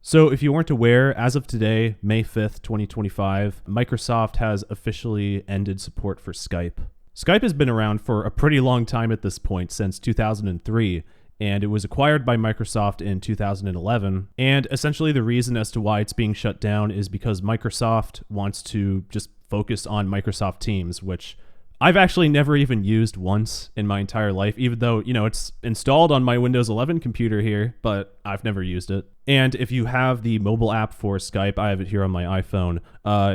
So, if you weren't aware, as of today, May 5th, 2025, Microsoft has officially ended support for Skype. Skype has been around for a pretty long time at this point, since 2003, and it was acquired by Microsoft in 2011. And essentially, the reason as to why it's being shut down is because Microsoft wants to just focus on Microsoft Teams, which I've actually never even used once in my entire life, even though, it's installed on my Windows 11 computer here, but I've never used it. And if you have the mobile app for Skype, I have it here on my iPhone.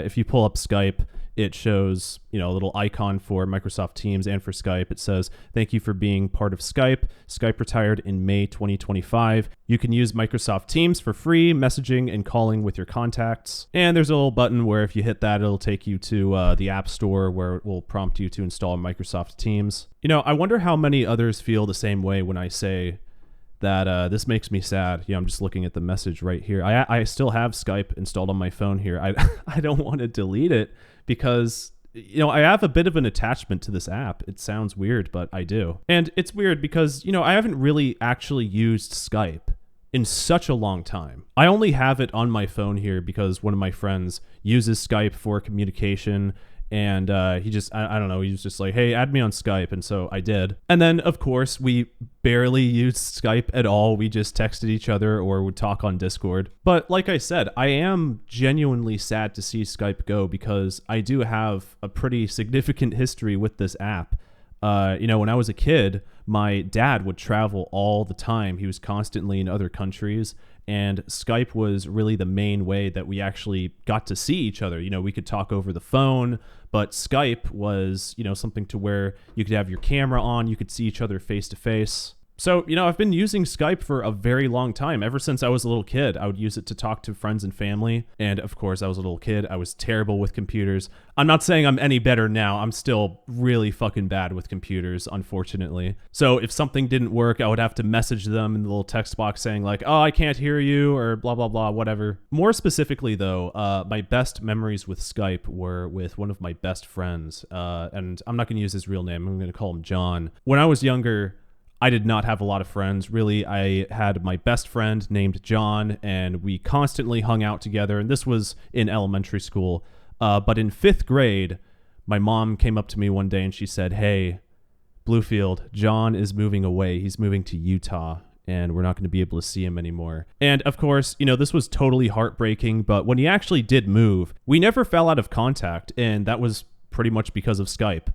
If you pull up Skype, it shows, a little icon for Microsoft Teams and for Skype. It says, "Thank you for being part of Skype. Skype retired in May 2025. You can use Microsoft Teams for free, messaging and calling with your contacts." And there's a little button where if you hit that, it'll take you to the App Store where it will prompt you to install Microsoft Teams. I wonder how many others feel the same way when I say that this makes me sad. I'm just looking at the message right here. I still have Skype installed on my phone here. I don't want to delete it because I have a bit of an attachment to this app. It sounds weird, but I do. And it's weird because, I haven't really actually used Skype in such a long time. I only have it on my phone here because one of my friends uses Skype for communication. And he just, I don't know, he was just like, "Hey, add me on Skype." And so I did. And then, of course, we barely used Skype at all. We just texted each other or would talk on Discord. But like I said, I am genuinely sad to see Skype go because I do have a pretty significant history with this app. When I was a kid, my dad would travel all the time. He was constantly in other countries. And Skype was really the main way that we actually got to see each other. We could talk over the phone, but Skype was, something to where you could have your camera on, you could see each other face to face. So, I've been using Skype for a very long time. Ever since I was a little kid, I would use it to talk to friends and family. And of course, I was a little kid. I was terrible with computers. I'm not saying I'm any better now. I'm still really fucking bad with computers, unfortunately. So if something didn't work, I would have to message them in the little text box saying like, "Oh, I can't hear you," or blah, blah, blah, whatever. More specifically, though, my best memories with Skype were with one of my best friends. And I'm not going to use his real name. I'm going to call him John. When I was younger, I did not have a lot of friends. Really, I had my best friend named John, and we constantly hung out together. And this was in elementary school. But in 5th grade, my mom came up to me one day and she said, "Hey, Bluefield, John is moving away. He's moving to Utah, and we're not going to be able to see him anymore." And of course, this was totally heartbreaking. But when he actually did move, we never fell out of contact. And that was pretty much because of Skype.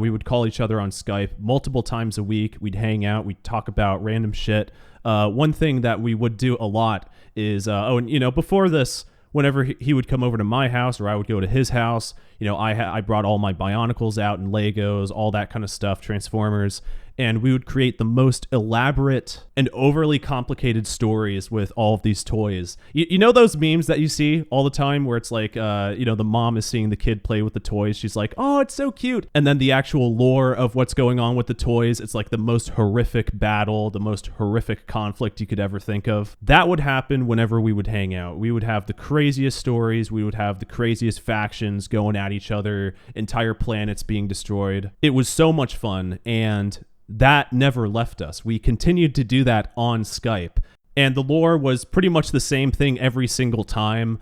We would call each other on Skype multiple times a week. We'd hang out. We'd talk about random shit. One thing that we would do a lot is, before this, whenever he would come over to my house or I would go to his house, I brought all my Bionicles out and Legos, all that kind of stuff, Transformers. And we would create the most elaborate and overly complicated stories with all of these toys. You know those memes that you see all the time where it's like, the mom is seeing the kid play with the toys. She's like, "Oh, it's so cute." And then the actual lore of what's going on with the toys, it's like the most horrific battle, the most horrific conflict you could ever think of. That would happen whenever we would hang out. We would have the craziest stories. We would have the craziest factions going at each other, entire planets being destroyed. It was so much fun, and that never left us. We continued to do that on Skype. And the lore was pretty much the same thing every single time.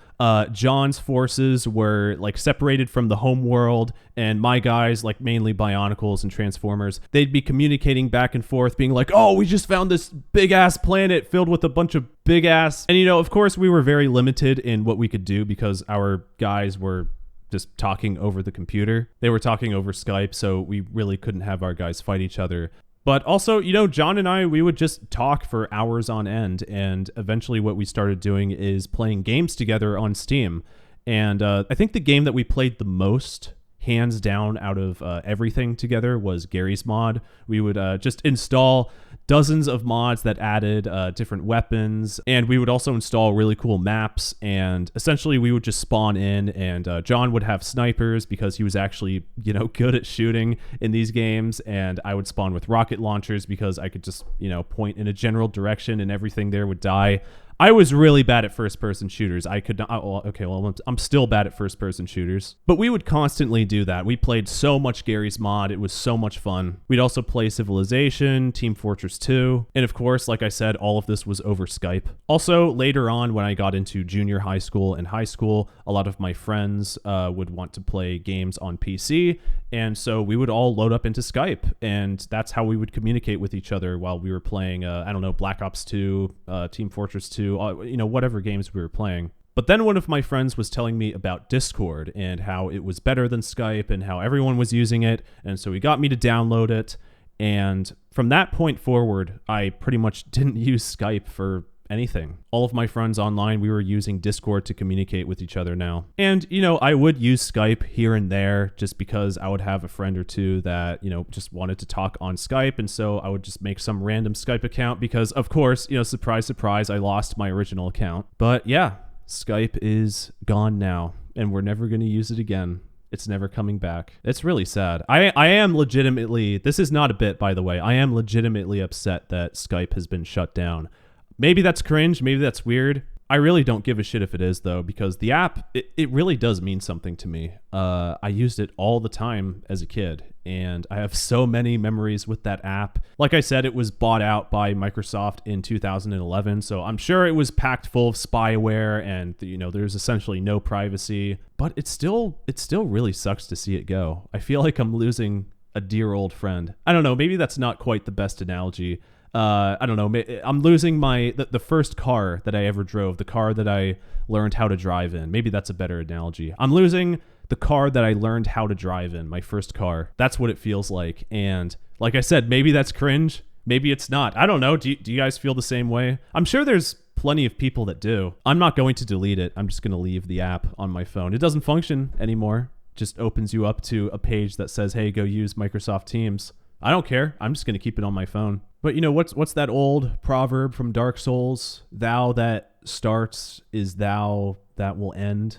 John's forces were like separated from the home world, and my guys, like mainly Bionicles and Transformers, they'd be communicating back and forth, being like, "Oh, we just found this big ass planet filled with a bunch of big ass." And of course, we were very limited in what we could do because our guys were just talking over the computer. They were talking over Skype, so we really couldn't have our guys fight each other. But also, John and I, we would just talk for hours on end. And eventually what we started doing is playing games together on Steam. And I think the game that we played the most, hands down, out of everything together was Gary's Mod. We would just install dozens of mods that added different weapons, and we would also install really cool maps, and essentially we would just spawn in, and John would have snipers because he was actually, good at shooting in these games, and I would spawn with rocket launchers because I could just, point in a general direction and everything there would die. I was really bad at first-person shooters. I could not. I'm still bad at first-person shooters. But we would constantly do that. We played so much Gary's Mod. It was so much fun. We'd also play Civilization, Team Fortress 2, and of course, like I said, all of this was over Skype. Also, later on, when I got into junior high school and high school, a lot of my friends would want to play games on PC, and so we would all load up into Skype, and that's how we would communicate with each other while we were playing, Black Ops 2, Team Fortress 2, whatever games we were playing. But then one of my friends was telling me about Discord and how it was better than Skype and how everyone was using it, and so he got me to download it, and from that point forward, I pretty much didn't use Skype for anything. All of my friends online, we were using Discord to communicate with each other now. And, I would use Skype here and there just because I would have a friend or two that, just wanted to talk on Skype. And so I would just make some random Skype account because, of course, surprise, surprise, I lost my original account. But yeah, Skype is gone now and we're never going to use it again. It's never coming back. It's really sad. I am legitimately, this is not a bit, by the way, I am legitimately upset that Skype has been shut down. Maybe that's cringe. Maybe that's weird. I really don't give a shit if it is, though, because the app, it really does mean something to me. I used it all the time as a kid, and I have so many memories with that app. Like I said, it was bought out by Microsoft in 2011, so I'm sure it was packed full of spyware, and there's essentially no privacy. But it still really sucks to see it go. I feel like I'm losing a dear old friend. I don't know. Maybe that's not quite the best analogy. I don't know. I'm losing the first car that I ever drove, the car that I learned how to drive in. Maybe that's a better analogy. I'm losing the car that I learned how to drive in, my first car. That's what it feels like. And like I said, maybe that's cringe. Maybe it's not. I don't know. Do you guys feel the same way? I'm sure there's plenty of people that do. I'm not going to delete it. I'm just going to leave the app on my phone. It doesn't function anymore. It just opens you up to a page that says, hey, go use Microsoft Teams. I don't care. I'm just going to keep it on my phone. But what's that old proverb from Dark Souls? Thou that starts is thou that will end.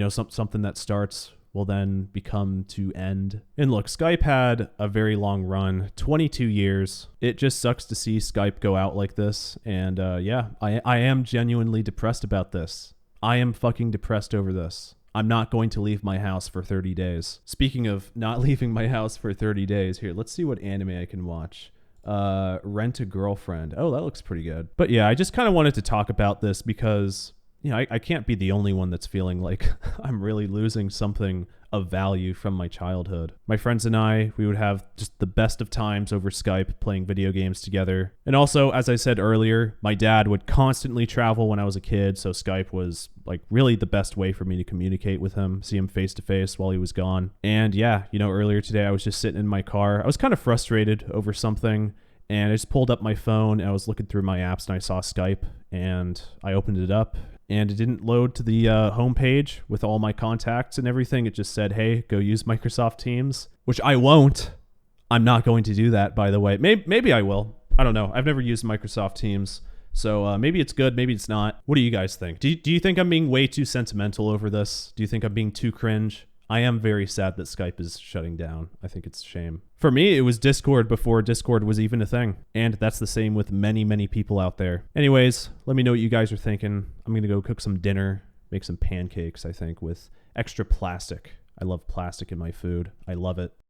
Something that starts will then become to end. And look, Skype had a very long run, 22 years. It just sucks to see Skype go out like this. And I am genuinely depressed about this. I am fucking depressed over this. I'm not going to leave my house for 30 days. Speaking of not leaving my house for 30 days, here, let's see what anime I can watch. Rent a Girlfriend. Oh, that looks pretty good. But yeah, I just kind of wanted to talk about this because, I can't be the only one that's feeling like I'm really losing something of value from my childhood. My friends and I, we would have just the best of times over Skype playing video games together. And also, as I said earlier, my dad would constantly travel when I was a kid, so Skype was like really the best way for me to communicate with him, see him face to face while he was gone. And yeah, earlier today I was just sitting in my car. I was kind of frustrated over something, and I just pulled up my phone and I was looking through my apps and I saw Skype and I opened it up. And it didn't load to the homepage with all my contacts and everything. It just said, hey, go use Microsoft Teams, which I won't. I'm not going to do that, by the way. Maybe I will. I don't know. I've never used Microsoft Teams. So maybe it's good. Maybe it's not. What do you guys think? Do you think I'm being way too sentimental over this? Do you think I'm being too cringe? I am very sad that Skype is shutting down. I think it's a shame. For me, it was Discord before Discord was even a thing. And that's the same with many, many people out there. Anyways, let me know what you guys are thinking. I'm going to go cook some dinner, make some pancakes, I think, with extra plastic. I love plastic in my food. I love it.